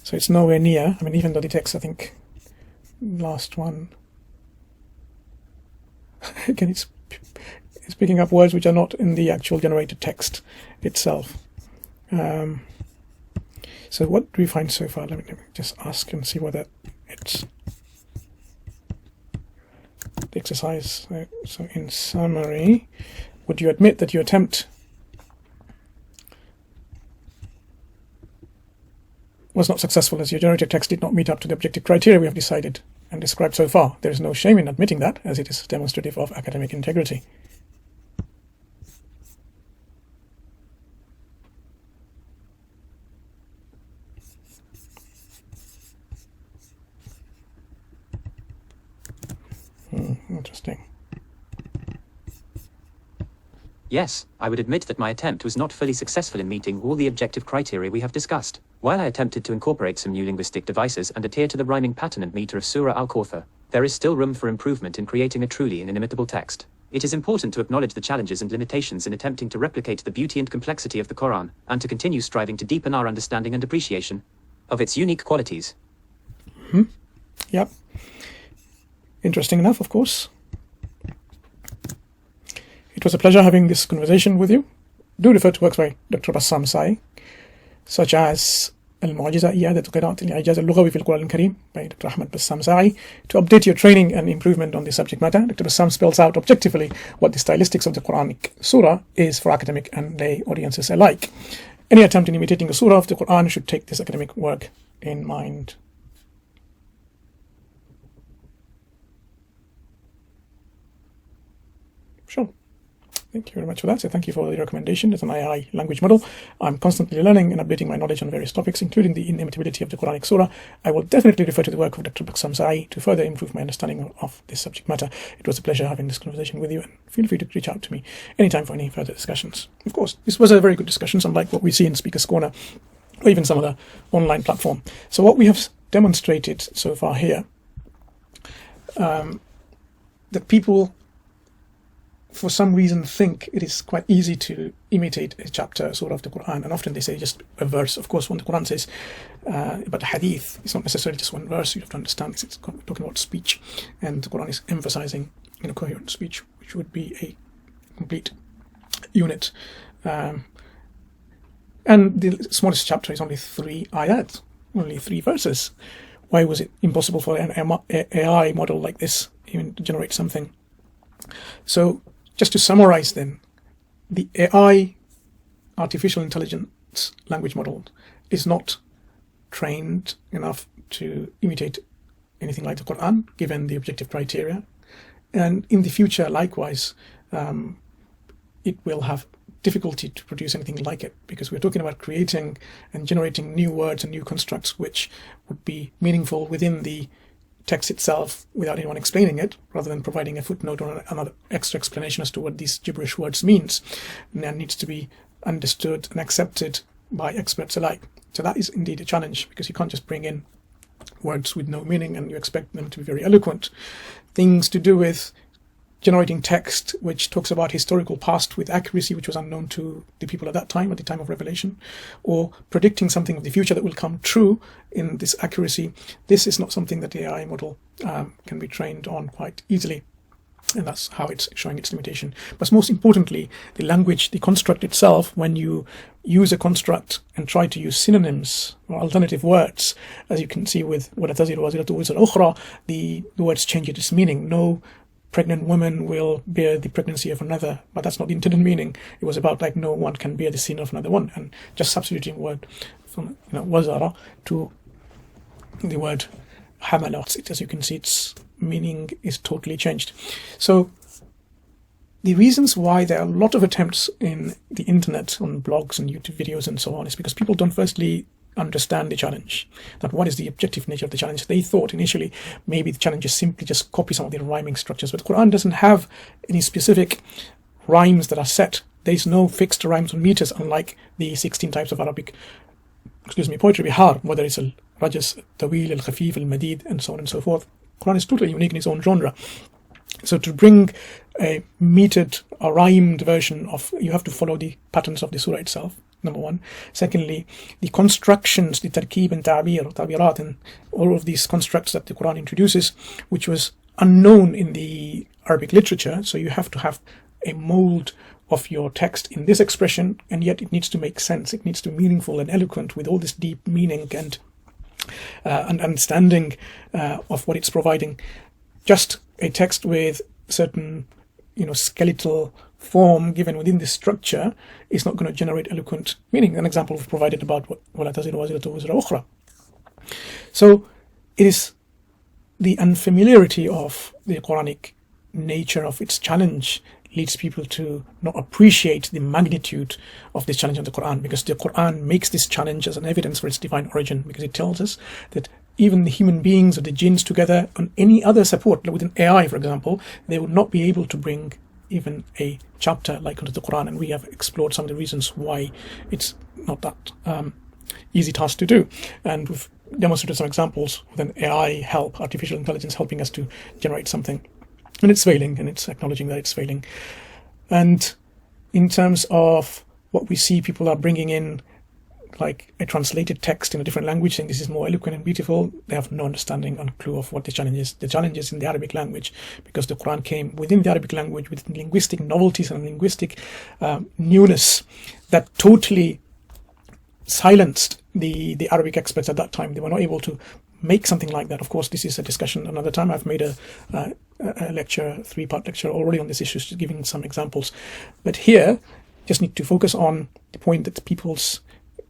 So it's nowhere near. I mean, even though the text, I think, last one, again, it's picking up words which are not in the actual generated text itself. So what do we find so far? Let me just ask and see whether it's the exercise. So in summary, would you admit that your attempt was not successful as your generated text did not meet up to the objective criteria we have decided and described so far? There is no shame in admitting that, as it is demonstrative of academic integrity. Interesting. Yes, I would admit that my attempt was not fully successful in meeting all the objective criteria we have discussed. While I attempted to incorporate some new linguistic devices and adhere to the rhyming pattern and meter of Surah Al-Qur'an, there is still room for improvement in creating a truly inimitable text. It is important to acknowledge the challenges and limitations in attempting to replicate the beauty and complexity of the Quran, and to continue striving to deepen our understanding and appreciation of its unique qualities. Yep. Interesting enough, of course. It was a pleasure having this conversation with you. Do refer to works by Dr. Bassam Sai, such as المعجزة إعادة قراءة الإعجاز اللغوي في القرآن الكريم by Dr. Ahmad Bassam Sai, to update your training and improvement on the subject matter. Dr. Bassam spells out objectively what the stylistics of the Quranic surah is for academic and lay audiences alike. Any attempt in imitating a surah of the Quran should take this academic work in mind. Sure. Thank you very much for that. So thank you for the recommendation. It's an AI language model. I'm constantly learning and updating my knowledge on various topics, including the inimitability of the Quranic surah. I will definitely refer to the work of Dr. Bassam Sai to further improve my understanding of this subject matter. It was a pleasure having this conversation with you, and feel free to reach out to me anytime for any further discussions. Of course, this was a very good discussion, unlike what we see in Speaker's Corner or even some other online platform. So what we have demonstrated so far here, that people for some reason think it is quite easy to imitate a chapter, surah of the Quran, and often they say just a verse. Of course, when the Quran says but hadith, it's not necessarily just one verse. You have to understand it's talking about speech, and the Quran is emphasizing coherent speech, which would be a complete unit. And the smallest chapter is only 3 ayat, only 3 verses. Why was it impossible for an AI model like this even to generate something? So, just to summarize then, the AI, artificial intelligence language model, is not trained enough to imitate anything like the Quran, given the objective criteria. And in the future, likewise, it will have difficulty to produce anything like it, because we're talking about creating and generating new words and new constructs which would be meaningful within the text itself without anyone explaining it, rather than providing a footnote or another extra explanation as to what these gibberish words means. And that needs to be understood and accepted by experts alike. So that is indeed a challenge, because you can't just bring in words with no meaning and you expect them to be very eloquent. Things to do with generating text which talks about historical past with accuracy which was unknown to the people at that time, at the time of revelation, or predicting something of the future that will come true in this accuracy. This is not something that the AI model can be trained on quite easily, and that's how it's showing its limitation. But most importantly, the language, the construct itself, when you use a construct and try to use synonyms or alternative words, as you can see with وَلَتَزِرُ وَازِرَةُ وِزْرَ أُخْرَى, the words change its meaning. No pregnant woman will bear the pregnancy of another, but that's not the intended meaning. It was about like no one can bear the sin of another one, and just substituting word from wazara to the word hamalat. As you can see, its meaning is totally changed. So the reasons why there are a lot of attempts in the internet, on blogs and YouTube videos and so on, is because people don't firstly understand the challenge, that what is the objective nature of the challenge. They thought initially maybe the challenge is simply just copy some of the rhyming structures, but the Quran doesn't have any specific rhymes that are set. There's no fixed rhymes or meters, unlike the 16 types of Arabic poetry, bihar, whether it's al-rajas, tawil, al-khafif, al-madid, and so on and so forth. Quran is totally unique in its own genre. So to bring a metered or rhymed version of, you have to follow the patterns of the surah itself. number one. Secondly, the constructions, the tarkib and ta'bir, tabirat, and all of these constructs that the Quran introduces, which was unknown in the Arabic literature. So you have to have a mold of your text in this expression, and yet it needs to make sense. It needs to be meaningful and eloquent with all this deep meaning and understanding of what it's providing. Just a text with certain, skeletal form given within this structure is not going to generate eloquent meaning. An example we've provided about وَلَا تَزِرُ وَازِرَةٌ وِزْرَ أُخْرَى. So it is the unfamiliarity of the Quranic nature of its challenge leads people to not appreciate the magnitude of this challenge of the Quran, because the Quran makes this challenge as an evidence for its divine origin, because it tells us that even the human beings or the jinns together on any other support, with an AI for example, they would not be able to bring even a chapter like unto the Quran, and we have explored some of the reasons why it's not that easy task to do, and we've demonstrated some examples with an AI help, artificial intelligence helping us to generate something, and it's failing, and it's acknowledging that it's failing. And in terms of what we see, people are bringing in like a translated text in a different language, saying this is more eloquent and beautiful. They have no understanding and clue of what the challenge is. The challenge is in the Arabic language, because the Quran came within the Arabic language with linguistic novelties and linguistic newness that totally silenced the Arabic experts at that time. They were not able to make something like that. Of course, this is a discussion another time. I've made a lecture, 3-part lecture already on this issue, just giving some examples. But here, just need to focus on the point that people's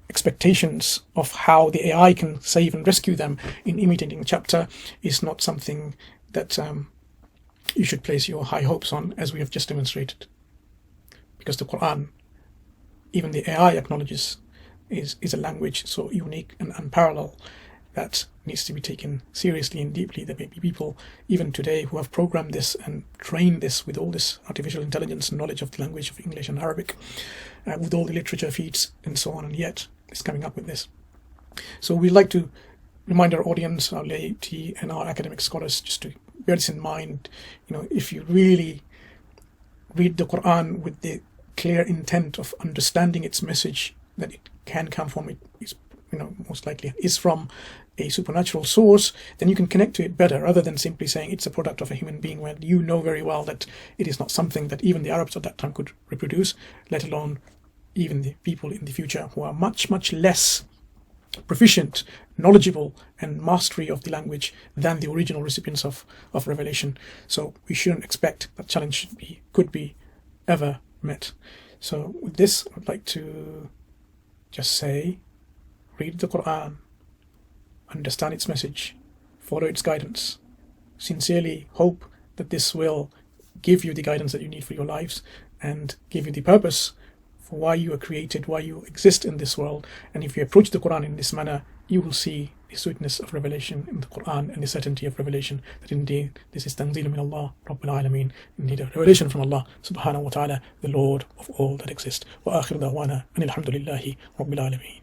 expectations of how the AI can save and rescue them in imitating a chapter is not something that you should place your high hopes on, as we have just demonstrated. Because the Quran, even the AI acknowledges, is a language so unique and unparalleled that needs to be taken seriously and deeply. There may be people even today who have programmed this and trained this with all this artificial intelligence and knowledge of the language of English and Arabic, with all the literature feeds and so on, and yet it's coming up with this. So we'd like to remind our audience, our laity and our academic scholars, just to bear this in mind. If you really read the Quran with the clear intent of understanding its message, that it can come from, it is, most likely is from a supernatural source, then you can connect to it better, rather than simply saying it's a product of a human being, when you know very well that it is not something that even the Arabs at that time could reproduce, let alone even the people in the future who are much, much less proficient, knowledgeable, and mastery of the language than the original recipients of revelation. So we shouldn't expect that challenge could be ever met. So with this, I'd like to just say, read the Quran, understand its message, follow its guidance. Sincerely hope that this will give you the guidance that you need for your lives, and give you the purpose for why you are created, why you exist in this world. And if you approach the Quran in this manner, you will see the sweetness of revelation in the Quran and the certainty of revelation, that indeed this is tanzeel min Allah Rabbil Alameen, indeed a revelation from Allah subhanahu wa ta'ala, the Lord of all that exist. Wa akhir da'wana anil hamdulillahi Rabbil Alameen.